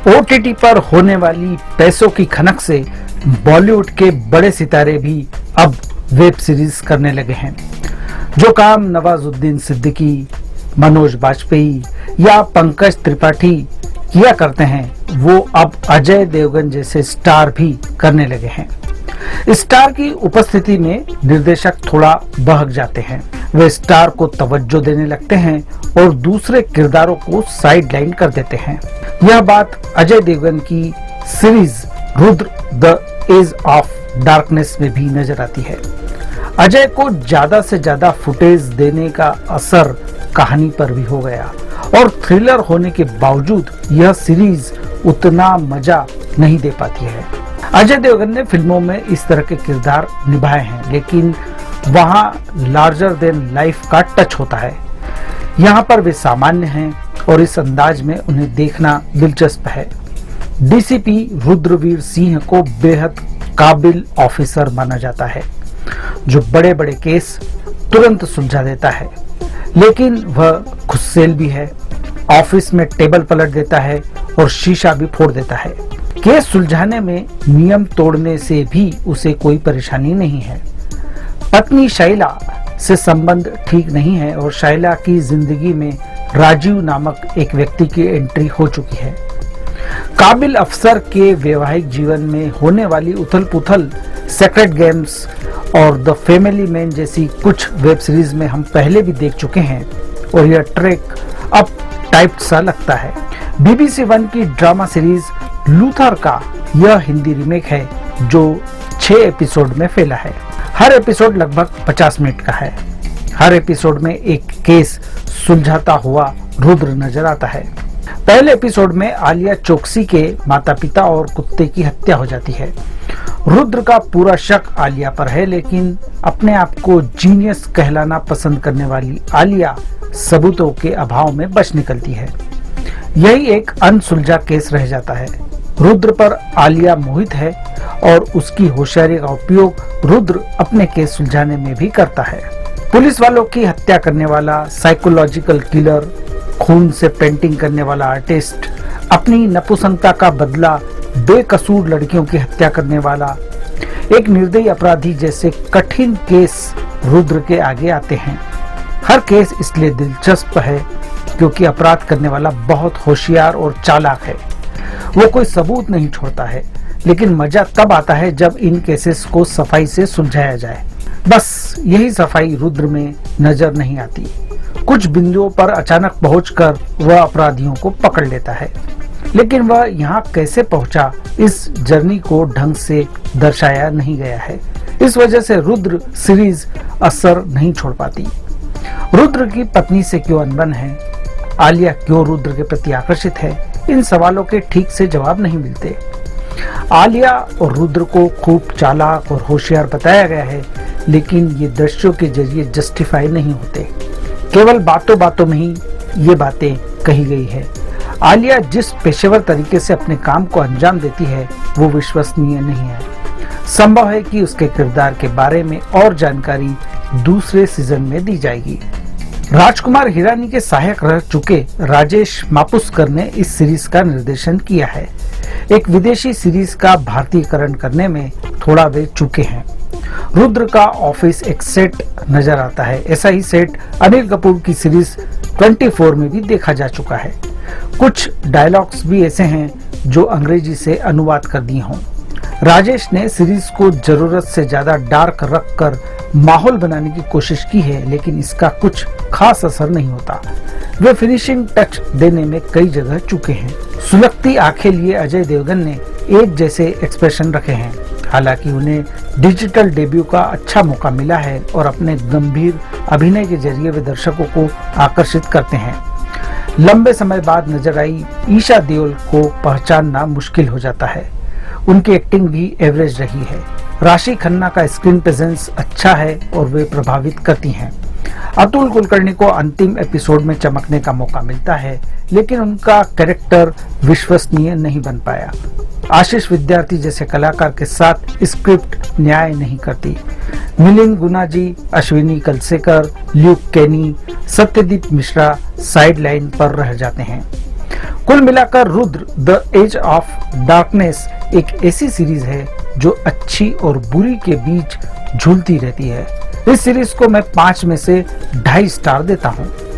OTT पर होने वाली पैसों की खनक से बॉलीवुड के बड़े सितारे भी अब वेब सीरीज करने लगे हैं। जो काम नवाजुद्दीन सिद्दीकी, मनोज बाजपेयी या पंकज त्रिपाठी किया करते हैं, वो अब अजय देवगन जैसे स्टार भी करने लगे हैं। स्टार की उपस्थिति में निर्देशक थोड़ा बहक जाते हैं। वे स्टार को तवज्जो देने लगते हैं और दूसरे किरदारों को साइड लाइन कर देते हैं। यह बात अजय देवगन की series Rudra the edge of darkness में भी नजर आती है। अजय को ज्यादा से ज्यादा फुटेज देने का असर कहानी पर भी हो गया और थ्रिलर होने के बावजूद यह सीरीज उतना मजा नहीं दे पाती है। अजय देवगन ने फिल्मों में इस तरह के किरदार निभाए हैं, लेकिन वहां लार्जर देन लाइफ का टच होता है। यहाँ पर वे सामान्य हैं और इस अंदाज में उन्हें देखना दिलचस्प है। डीसीपी रुद्रवीर सिंह को बेहद काबिल ऑफिसर माना जाता है, जो बड़े बड़े केस तुरंत सुलझा देता है, लेकिन वह गुस्सैल भी है। ऑफिस में टेबल पलट देता है और शीशा भी फोड़ देता है। केस सुलझाने में नियम तोड़ने से भी उसे कोई परेशानी नहीं है। पत्नी शैला से संबंध ठीक नहीं है और शैला की जिंदगी में राजीव नामक एक व्यक्ति की एंट्री हो चुकी है। काबिल अफसर के वैवाहिक जीवन में होने वाली उथल पुथल सेक्रेट गेम्स और द फैमिली मैन जैसी कुछ वेब सीरीज में हम पहले भी देख चुके हैं और यह ट्रैक अब टाइप सा लगता है। BBC वन की ड्रामा सीरीज लूथर का यह हिंदी रीमेक है, जो 6 एपिसोड में फैला है। हर एपिसोड लगभग 50 मिनट का है। हर एपिसोड में एक केस सुलझाता हुआ रुद्र नजर आता है। पहले एपिसोड में आलिया चोकसी के माता पिता और कुत्ते की हत्या हो जाती है। रुद्र का पूरा शक आलिया पर है, लेकिन अपने आप को जीनियस कहलाना पसंद करने वाली आलिया सबूतों के अभाव में बच निकलती है। यही एक अनसुलझा केस रह जाता है। रुद्र पर आलिया मोहित है और उसकी होशियारी का उपयोग रुद्र अपने केस सुलझाने में भी करता है। पुलिस वालों की हत्या करने वाला साइकोलॉजिकल किलर, खून से पेंटिंग करने वाला आर्टिस्ट, अपनी नपुंसकता का बदला बेकसूर लड़कियों की हत्या करने वाला, एक निर्दयी अपराधी जैसे कठिन केस रुद्र के आगे आते हैं। हर केस इसलिए दिलचस्प है क्योंकि अपराध करने वाला बहुत होशियार और चालाक है। वो कोई सबूत नहीं छोड़ता है, लेकिन मजा तब आता है जब इन केसेस को सफाई से सुलझाया जाए। बस यही सफाई रुद्र में नजर नहीं आती। कुछ बिंदुओं पर अचानक पहुंचकर वह अपराधियों को पकड़ लेता है, लेकिन वह यहाँ कैसे पहुंचा, इस जर्नी को ढंग से दर्शाया नहीं गया है। इस वजह से रुद्र सीरीज असर नहीं छोड़ पाती। रुद्र की पत्नी से क्यों अनबन है, आलिया क्यों रुद्र के प्रति आकर्षित है, इन सवालों के ठीक से जवाब नहीं मिलते। आलिया और रुद्र को खूब चालाक और होशियार बताया गया है, लेकिन ये दृश्यों के जरिए जस्टिफाई नहीं होते। केवल बातों बातों में ही ये बातें कही गई है। आलिया जिस पेशेवर तरीके से अपने काम को अंजाम देती है, वो विश्वसनीय नहीं है। संभव है कि उसके किरदार के बारे में और जानकारी दूसरे सीजन में दी जाएगी। राजकुमार हिरानी के सहायक रह चुके राजेश मापुस्कर ने इस सीरीज का निर्देशन किया है। एक विदेशी सीरीज का भारतीयकरण करने में थोड़ा वे चूके हैं। रुद्र का ऑफिस एक सेट नजर आता है। ऐसा ही सेट अनिल कपूर की सीरीज 24 में भी देखा जा चुका है। कुछ डायलॉग्स भी ऐसे हैं जो अंग्रेजी से अनुवाद कर दिए हों। राजेश ने सीरीज को जरूरत से ज्यादा डार्क रखकर माहौल बनाने की कोशिश की है, लेकिन इसका कुछ खास असर नहीं होता। वे फिनिशिंग टच देने में कई जगह चुके हैं। सुलगती आंखें लिए अजय देवगन ने एक जैसे एक्सप्रेशन रखे हैं। हालांकि उन्हें डिजिटल डेब्यू का अच्छा मौका मिला है और अपने गंभीर अभिनय के जरिए वे दर्शकों को आकर्षित करते हैं। लंबे समय बाद नजर आई ईशा देओल को पहचानना मुश्किल हो जाता है। उनकी एक्टिंग भी एवरेज रही है। राशि खन्ना का स्क्रीन प्रेजेंस अच्छा है और वे प्रभावित करती हैं। अतुल कुलकर्णी को अंतिम एपिसोड में चमकने का मौका मिलता है, लेकिन उनका कैरेक्टर विश्वसनीय नहीं बन पाया। आशीष विद्यार्थी जैसे कलाकार के साथ स्क्रिप्ट न्याय नहीं करती। मिलिंद गुनाजी, अश्विनी कलसेकर, ल्यूक केनी, सत्यदीप मिश्रा साइड लाइन पर रह जाते हैं। कुल मिलाकर Rudra the edge of darkness एक ऐसी सीरीज है जो अच्छी और बुरी के बीच झूलती रहती है। इस सीरीज को मैं 5 में से 2.5 स्टार देता हूं।